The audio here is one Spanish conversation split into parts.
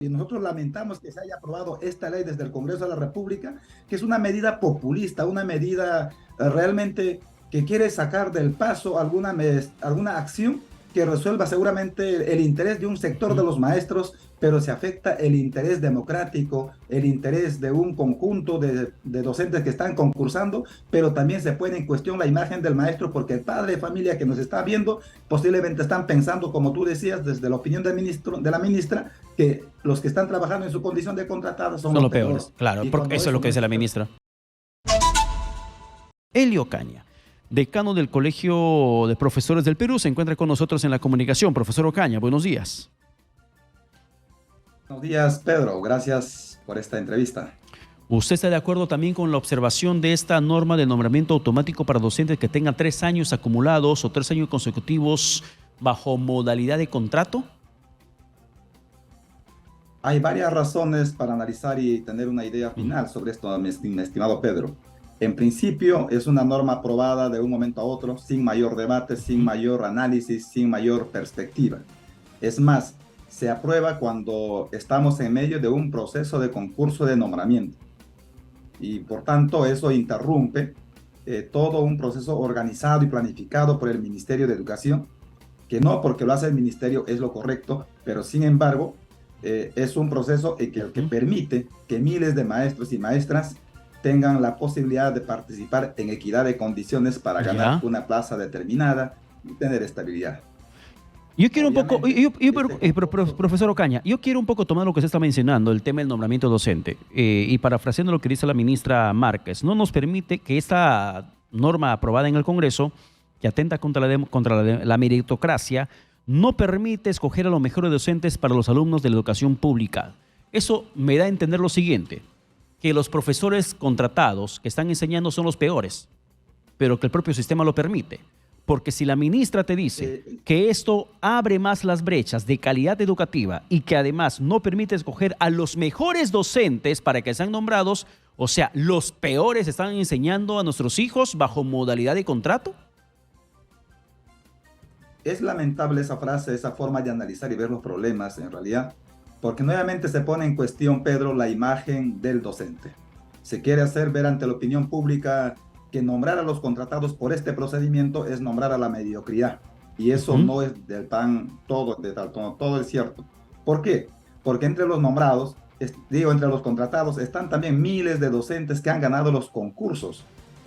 Y nosotros lamentamos que se haya aprobado esta ley desde el Congreso de la República, que es una medida populista, una medida realmente que quiere sacar del paso alguna acción que resuelva seguramente el interés de un sector de los maestros, pero se afecta el interés democrático, el interés de un conjunto de docentes que están concursando, pero también se pone en cuestión la imagen del maestro, porque el padre de familia que nos está viendo posiblemente están pensando, como tú decías, desde la opinión de la ministra, que los que están trabajando en su condición de contratados son Son los los peores. peores, claro, Y porque cuando eso es lo que no dice la es ministra. Elio Ocaña, decano del Colegio de Profesores del Perú, se encuentra con nosotros en la comunicación. Profesor Ocaña, buenos días. Buenos días, Pedro. Gracias por esta entrevista. ¿Usted está de acuerdo también con la observación de esta norma de nombramiento automático para docentes que tengan 3 años acumulados o 3 años consecutivos bajo modalidad de contrato? Hay varias razones para analizar y tener una idea final sobre esto, mi estimado Pedro. En principio, es una norma aprobada de un momento a otro, sin mayor debate, sin mayor análisis, sin mayor perspectiva. Es más, se aprueba cuando estamos en medio de un proceso de concurso de nombramiento. Y por tanto, eso interrumpe todo un proceso organizado y planificado por el Ministerio de Educación, que no porque lo hace el Ministerio es lo correcto, pero sin embargo, es un proceso que permite que miles de maestros y maestras tengan la posibilidad de participar en equidad de condiciones para ganar una plaza determinada y tener estabilidad. Yo quiero un poco, profesor Ocaña, yo quiero un poco tomar lo que se está mencionando, el tema del nombramiento docente, y parafraseando lo que dice la ministra Márquez, no nos permite que esta norma aprobada en el Congreso, que atenta contra la meritocracia, no permite escoger a los mejores docentes para los alumnos de la educación pública. Eso me da a entender lo siguiente, que los profesores contratados que están enseñando son los peores, pero que el propio sistema lo permite. Porque si la ministra te dice que esto abre más las brechas de calidad educativa y que además no permite escoger a los mejores docentes para que sean nombrados, o sea, los peores están enseñando a nuestros hijos bajo modalidad de contrato. Es lamentable esa frase, esa forma de analizar y ver los problemas en realidad, porque nuevamente se pone en cuestión, Pedro, la imagen del docente. Se quiere hacer ver ante la opinión pública que nombrar a los contratados por este procedimiento es nombrar a la mediocridad. Y eso no es del pan todo, todo es cierto. ¿Por qué? Porque entre los nombrados, entre los contratados, están también miles de docentes que han ganado los concursos,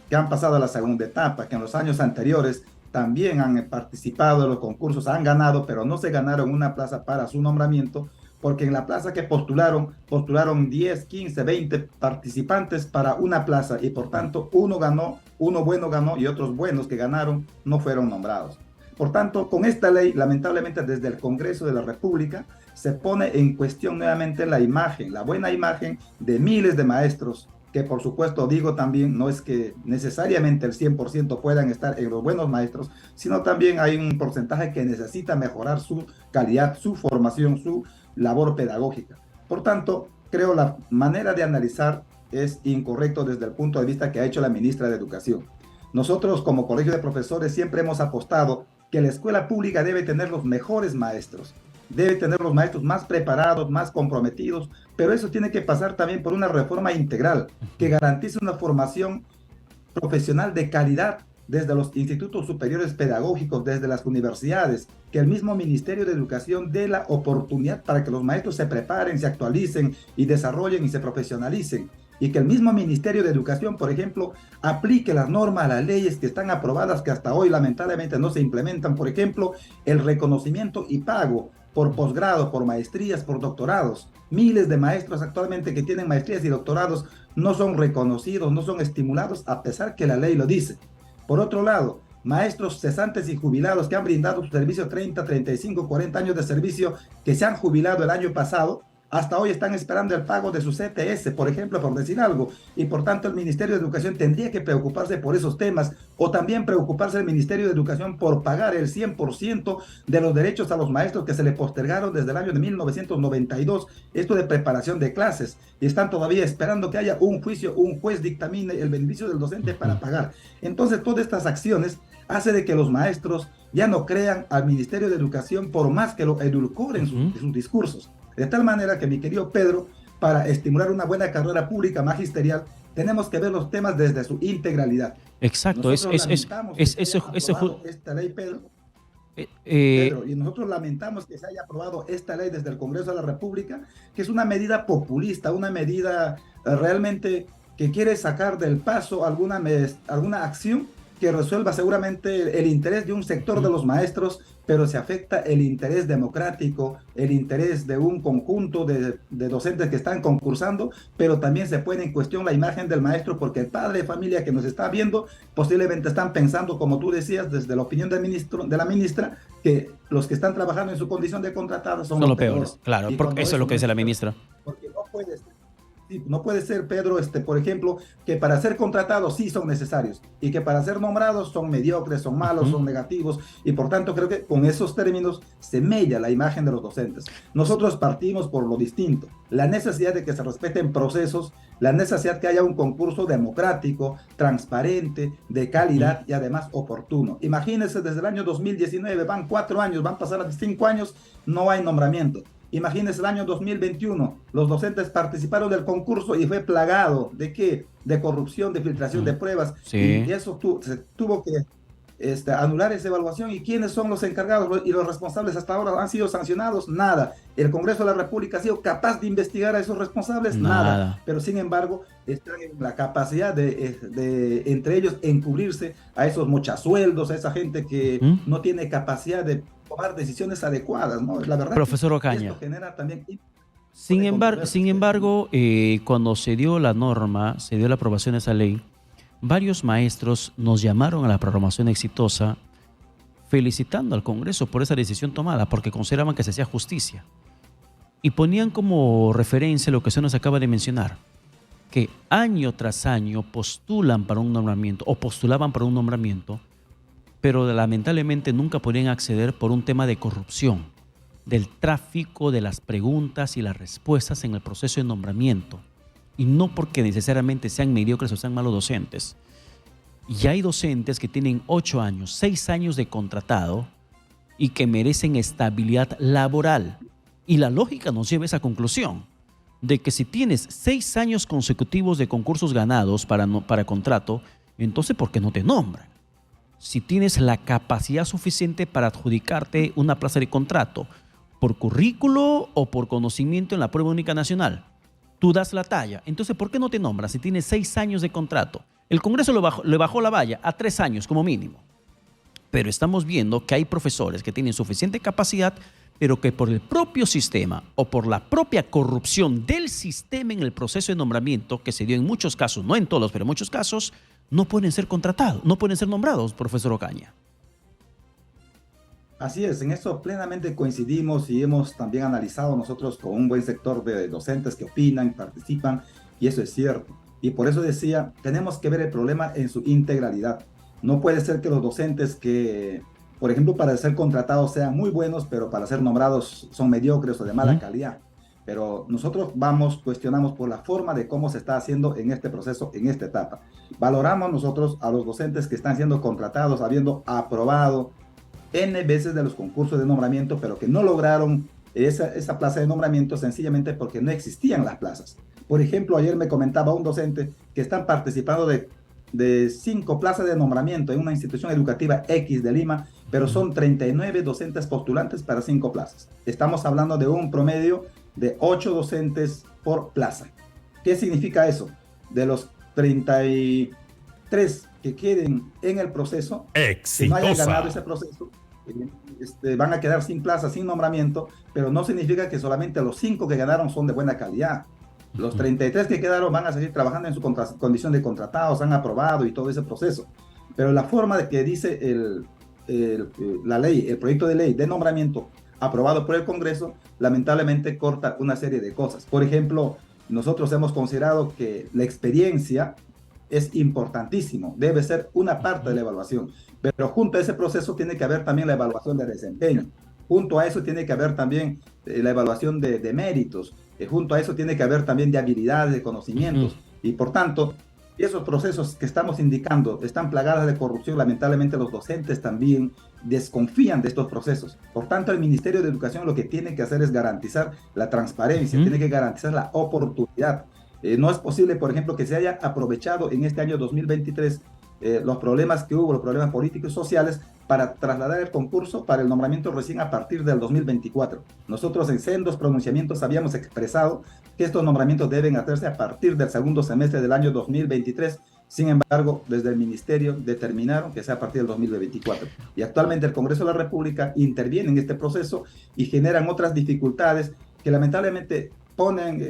que han pasado a la segunda etapa, que en los años anteriores también han participado en los concursos, han ganado, pero no se ganaron una plaza para su nombramiento, porque en la plaza que postularon 10, 15, 20 participantes para una plaza y por tanto uno ganó, uno bueno ganó y otros buenos que ganaron no fueron nombrados. Por tanto, con esta ley, lamentablemente desde el Congreso de la República se pone en cuestión nuevamente la imagen, la buena imagen de miles de maestros, que por supuesto digo también, no es que necesariamente el 100% puedan estar en los buenos maestros, sino también hay un porcentaje que necesita mejorar su calidad, su formación, su labor pedagógica. Por tanto, creo la manera de analizar es incorrecto desde el punto de vista que ha hecho la ministra de Educación. Nosotros como colegio de profesores siempre hemos apostado que la escuela pública debe tener los mejores maestros, debe tener los maestros más preparados, más comprometidos, pero eso tiene que pasar también por una reforma integral que garantice una formación profesional de calidad desde los institutos superiores pedagógicos, desde las universidades, que el mismo Ministerio de Educación dé la oportunidad para que los maestros se preparen, se actualicen y desarrollen y se profesionalicen. Y que el mismo Ministerio de Educación, por ejemplo, aplique las normas, las leyes que están aprobadas, que hasta hoy lamentablemente no se implementan. Por ejemplo, el reconocimiento y pago por posgrado, por maestrías, por doctorados. Miles de maestros actualmente que tienen maestrías y doctorados no son reconocidos, no son estimulados, a pesar que la ley lo dice. Por otro lado, maestros cesantes y jubilados que han brindado su servicio 30, 35, 40 años de servicio, que se han jubilado el año pasado, hasta hoy están esperando el pago de su CTS, por ejemplo, por decir algo, y por tanto el Ministerio de Educación tendría que preocuparse por esos temas, o también preocuparse el Ministerio de Educación por pagar el 100% de los derechos a los maestros que se le postergaron desde el año de 1992, esto de preparación de clases, y están todavía esperando que haya un juicio, un juez dictamine el beneficio del docente para pagar. Entonces, todas estas acciones hace de que los maestros ya no crean al Ministerio de Educación por más que lo edulcoren sus discursos. De tal manera que, mi querido Pedro, para estimular una buena carrera pública magisterial, tenemos que ver los temas desde su integralidad. Exacto, Nosotros lamentamos que se haya aprobado esta ley, Pedro, y nosotros lamentamos que se haya aprobado esta ley desde el Congreso de la República, que es una medida populista, una medida realmente que quiere sacar del paso alguna acción que resuelva seguramente el interés de un sector de los maestros, pero se afecta el interés democrático, el interés de un conjunto de docentes que están concursando, pero también se pone en cuestión la imagen del maestro, porque el padre de familia que nos está viendo posiblemente están pensando, como tú decías, desde la opinión de la ministra, que los que están trabajando en su condición de contratados son los peores. Claro, porque eso es lo que dice la ministra. Porque no puede ser. Sí, no puede ser, Pedro, por ejemplo, que para ser contratados sí son necesarios y que para ser nombrados son mediocres, son malos, son negativos, y por tanto creo que con esos términos se mella la imagen de los docentes. Nosotros partimos por lo distinto, la necesidad de que se respeten procesos, la necesidad que haya un concurso democrático, transparente, de calidad y además oportuno. Imagínense, desde el año 2019, van 4 años, van a pasar a 5 años, no hay nombramiento. Imagínense el año 2021, los docentes participaron del concurso y fue plagado ¿de qué? De corrupción, de filtración de pruebas. Sí. Y eso se tuvo que anular esa evaluación. ¿Y quiénes son los encargados y los responsables hasta ahora? ¿Han sido sancionados? Nada. ¿El Congreso de la República ha sido capaz de investigar a esos responsables? Nada. Pero sin embargo, están en la capacidad de entre ellos, encubrirse a esos mochasueldos, a esa gente que no tiene capacidad de tomar decisiones adecuadas, ¿no? La verdad, profesor Ocaña, esto genera también... Sin embargo, cuando se dio la norma, se dio la aprobación de esa ley, varios maestros nos llamaron a la programación exitosa felicitando al Congreso por esa decisión tomada, porque consideraban que se hacía justicia. Y ponían como referencia lo que se nos acaba de mencionar, que año tras año postulan para un nombramiento o postulaban para un nombramiento, pero lamentablemente nunca podían acceder por un tema de corrupción, del tráfico de las preguntas y las respuestas en el proceso de nombramiento. Y no porque necesariamente sean mediocres o sean malos docentes. Y hay docentes que tienen 8 años, 6 años de contratado y que merecen estabilidad laboral. Y la lógica nos lleva a esa conclusión, de que si tienes 6 años consecutivos de concursos ganados para contrato, entonces ¿por qué no te nombran? Si tienes la capacidad suficiente para adjudicarte una plaza de contrato, por currículo o por conocimiento en la prueba única nacional, tú das la talla. Entonces, ¿por qué no te nombras si tienes 6 años de contrato? El Congreso le bajó la valla a 3 años como mínimo. Pero estamos viendo que hay profesores que tienen suficiente capacidad, pero que por el propio sistema o por la propia corrupción del sistema en el proceso de nombramiento, que se dio en muchos casos, no en todos, pero en muchos casos, no pueden ser contratados, no pueden ser nombrados, profesor Ocaña. Así es, en eso plenamente coincidimos y hemos también analizado nosotros con un buen sector de docentes que opinan, participan, y eso es cierto. Y por eso decía, tenemos que ver el problema en su integralidad. No puede ser que los docentes que, por ejemplo, para ser contratados sean muy buenos, pero para ser nombrados son mediocres o de mala calidad. Pero nosotros cuestionamos por la forma de cómo se está haciendo en este proceso, en esta etapa. Valoramos nosotros a los docentes que están siendo contratados, habiendo aprobado N veces de los concursos de nombramiento, pero que no lograron esa plaza de nombramiento sencillamente porque no existían las plazas. Por ejemplo, ayer me comentaba un docente que están participando de 5 plazas de nombramiento en una institución educativa X de Lima, pero son 39 docentes postulantes para 5 plazas. Estamos hablando de un promedio de 8 docentes por plaza. ¿Qué significa eso? De los 33 que queden en el proceso, que no hayan ganado ese proceso, van a quedar sin plaza, sin nombramiento, pero no significa que solamente los 5 que ganaron son de buena calidad. Los 33 que quedaron van a seguir trabajando en su condición de contratados, han aprobado y todo ese proceso. Pero la forma de que dice la ley, el proyecto de ley de nombramiento aprobado por el Congreso, lamentablemente corta una serie de cosas. Por ejemplo, nosotros hemos considerado que la experiencia es importantísimo, debe ser una parte de la evaluación, pero junto a ese proceso tiene que haber también la evaluación de desempeño, junto a eso tiene que haber también la evaluación de méritos, junto a eso tiene que haber también de habilidades, de conocimientos, y por tanto, Y esos procesos que estamos indicando están plagados de corrupción. Lamentablemente los docentes también desconfían de estos procesos. Por tanto, el Ministerio de Educación lo que tiene que hacer es garantizar la transparencia, tiene que garantizar la oportunidad. No es posible, por ejemplo, que se haya aprovechado en este año 2023 los problemas que hubo, los problemas políticos y sociales, para trasladar el concurso para el nombramiento recién a partir del 2024. Nosotros en sendos pronunciamientos habíamos expresado que estos nombramientos deben hacerse a partir del segundo semestre del año 2023. Sin embargo, desde el Ministerio determinaron que sea a partir del 2024. Y actualmente el Congreso de la República interviene en este proceso y generan otras dificultades que lamentablemente ponen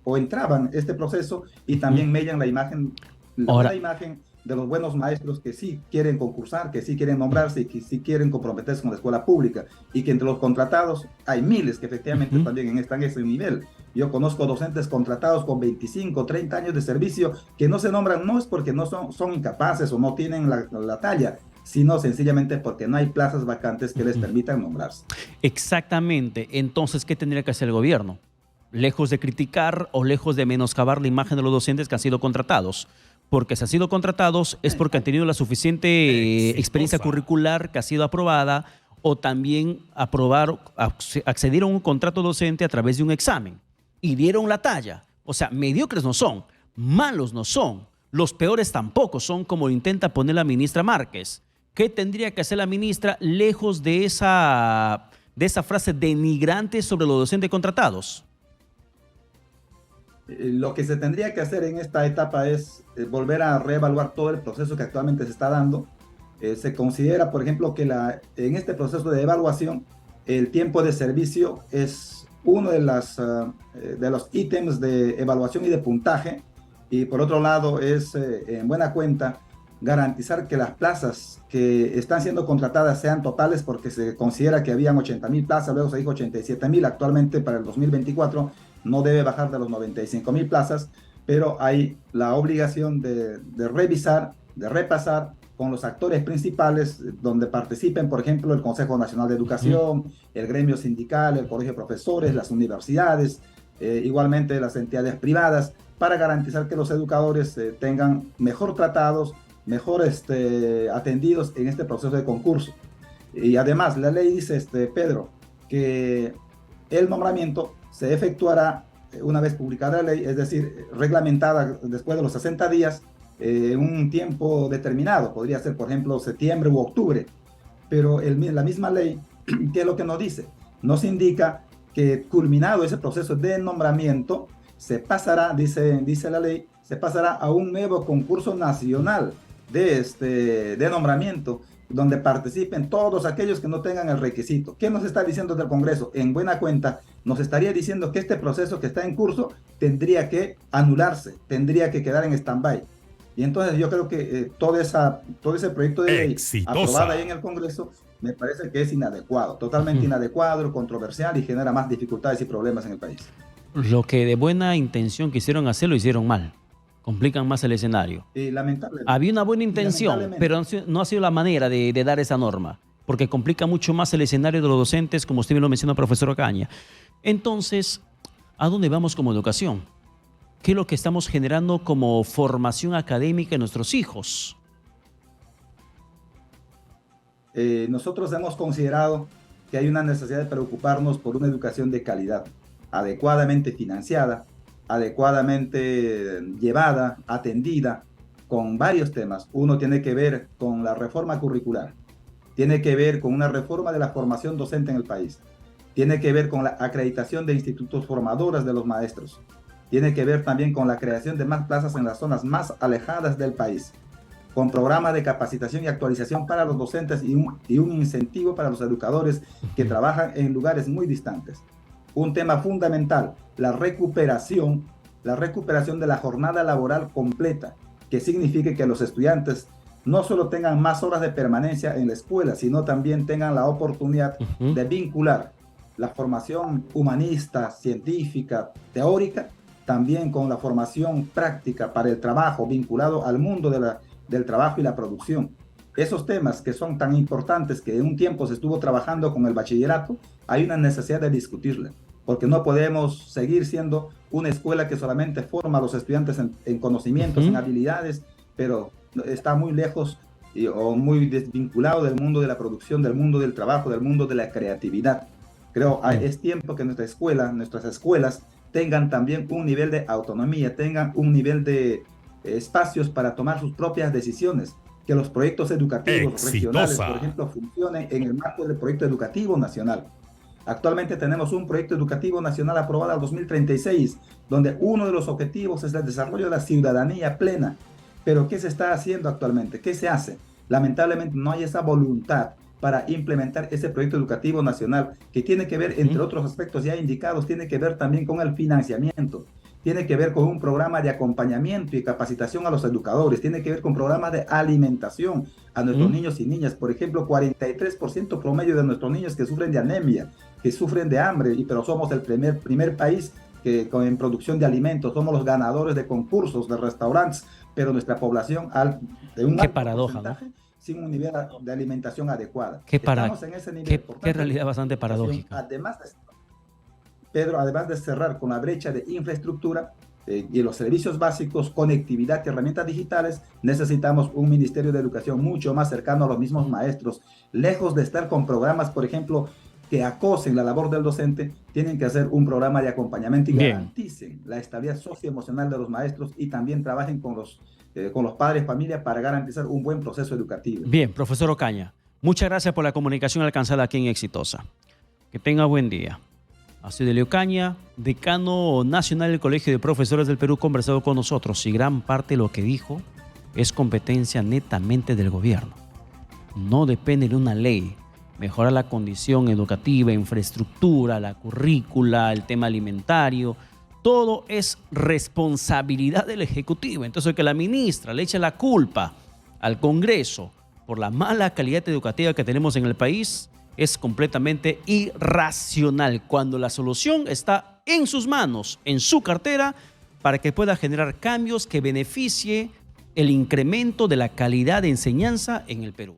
o entraban este proceso y también mellan la imagen, la imagen de los buenos maestros que sí quieren concursar, que sí quieren nombrarse y que sí quieren comprometerse con la escuela pública, y que entre los contratados hay miles que efectivamente también están en ese nivel. Yo conozco docentes contratados con 25, 30 años de servicio que no se nombran, no es porque no son incapaces o no tienen la talla, sino sencillamente porque no hay plazas vacantes que les permitan nombrarse. Exactamente. Entonces, ¿qué tendría que hacer el gobierno? Lejos de criticar o lejos de menoscabar la imagen de los docentes que han sido contratados. Porque si han sido contratados es porque han tenido la suficiente experiencia curricular que ha sido aprobada, o también accedieron a un contrato docente a través de un examen y dieron la talla. O sea, mediocres no son, malos no son, los peores tampoco son, como lo intenta poner la ministra Márquez. ¿Qué tendría que hacer la ministra lejos de esa frase denigrante sobre los docentes contratados? Lo que se tendría que hacer en esta etapa es volver a reevaluar todo el proceso que actualmente se está dando. Se considera, por ejemplo, que en este proceso de evaluación el tiempo de servicio es uno de los ítems de evaluación y de puntaje, y por otro lado es en buena cuenta garantizar que las plazas que están siendo contratadas sean totales, porque se considera que habían 80,000 plazas, luego se dijo 87,000, actualmente para el 2024 no debe bajar de los 95,000 plazas, pero hay la obligación de revisar, de repasar con los actores principales, donde participen, por ejemplo, el Consejo Nacional de Educación, el gremio sindical, el colegio de profesores, las universidades, igualmente las entidades privadas, para garantizar que los educadores tengan mejor tratados, mejor atendidos en este proceso de concurso. Y además, la ley dice, Pedro, que el nombramiento se efectuará una vez publicada la ley, es decir, reglamentada después de los 60 días, en un tiempo determinado, podría ser, por ejemplo, septiembre u octubre, pero la misma ley, ¿qué es lo que nos dice? Nos indica que culminado ese proceso de nombramiento, se pasará, dice la ley, se pasará a un nuevo concurso nacional de nombramiento, donde participen todos aquellos que no tengan el requisito. ¿Qué nos está diciendo del Congreso? En buena cuenta, nos estaría diciendo que este proceso que está en curso tendría que anularse, tendría que quedar en stand-by. Y entonces yo creo que todo ese proyecto de ley aprobado ahí en el Congreso me parece que es inadecuado, totalmente inadecuado, controversial, y genera más dificultades y problemas en el país. Lo que de buena intención quisieron hacer, lo hicieron mal. Complican más el escenario. Había una buena intención, pero no ha sido la manera de dar esa norma, porque complica mucho más el escenario de los docentes, como usted me lo menciona, profesor Ocaña. Entonces, ¿a dónde vamos como educación? ¿Qué es lo que estamos generando como formación académica en nuestros hijos? Nosotros hemos considerado que hay una necesidad de preocuparnos por una educación de calidad, adecuadamente financiada, adecuadamente llevada, atendida, con varios temas. Uno tiene que ver con la reforma curricular, tiene que ver con una reforma de la formación docente en el país, tiene que ver con la acreditación de institutos formadores de los maestros, tiene que ver también con la creación de más plazas en las zonas más alejadas del país, con programas de capacitación y actualización para los docentes y un incentivo para los educadores que trabajan en lugares muy distantes. Un tema fundamental, la recuperación de la jornada laboral completa, que signifique que los estudiantes no solo tengan más horas de permanencia en la escuela, sino también tengan la oportunidad de vincular la formación humanista, científica, teórica, también con la formación práctica para el trabajo, vinculado al mundo del trabajo y la producción. Esos temas que son tan importantes, que en un tiempo se estuvo trabajando con el bachillerato, hay una necesidad de discutirla. porque no podemos seguir siendo una escuela que solamente forma a los estudiantes en conocimientos, en habilidades, pero está muy lejos o muy desvinculado del mundo de la producción, del mundo del trabajo, del mundo de la creatividad. Creo que es tiempo que nuestras escuelas tengan también un nivel de autonomía, tengan un nivel de espacios para tomar sus propias decisiones, que los proyectos educativos regionales, por ejemplo, funcionen en el marco del proyecto educativo nacional. Actualmente tenemos un proyecto educativo nacional aprobado en 2036, donde uno de los objetivos es el desarrollo de la ciudadanía plena. Pero ¿qué se está haciendo actualmente? ¿Qué se hace? Lamentablemente no hay esa voluntad para implementar ese proyecto educativo nacional, que tiene que ver, entre otros aspectos ya indicados, tiene que ver también con el financiamiento, tiene que ver con un programa de acompañamiento y capacitación a los educadores, tiene que ver con programas de alimentación a nuestros niños y niñas. Por ejemplo, 43% promedio de nuestros niños que sufren de anemia, que sufren de hambre, pero somos el primer país que en producción de alimentos, somos los ganadores de concursos, de restaurantes, pero nuestra población de un alto porcentaje, ¿no?, sin un nivel de alimentación adecuada. Estamos en ese nivel. Qué realidad bastante paradójica. Pedro, además de cerrar con la brecha de infraestructura y los servicios básicos, conectividad y herramientas digitales, necesitamos un Ministerio de Educación mucho más cercano a los mismos maestros, lejos de estar con programas, por ejemplo, que acosen la labor del docente. Tienen que hacer un programa de acompañamiento y garanticen la estabilidad socioemocional de los maestros, y también trabajen con los padres de familia para garantizar un buen proceso educativo. Bien, profesor Ocaña, muchas gracias por la comunicación alcanzada aquí en Exitosa. Que tenga buen día. Ha sido Elio Ocaña, decano nacional del Colegio de Profesores del Perú, conversado con nosotros, y gran parte de lo que dijo es competencia netamente del gobierno. No depende de una ley. Mejorar la condición educativa, infraestructura, la currícula, el tema alimentario, todo es responsabilidad del Ejecutivo. Entonces, que la ministra le eche la culpa al Congreso por la mala calidad educativa que tenemos en el país es completamente irracional, cuando la solución está en sus manos, en su cartera, para que pueda generar cambios que beneficie el incremento de la calidad de enseñanza en el Perú.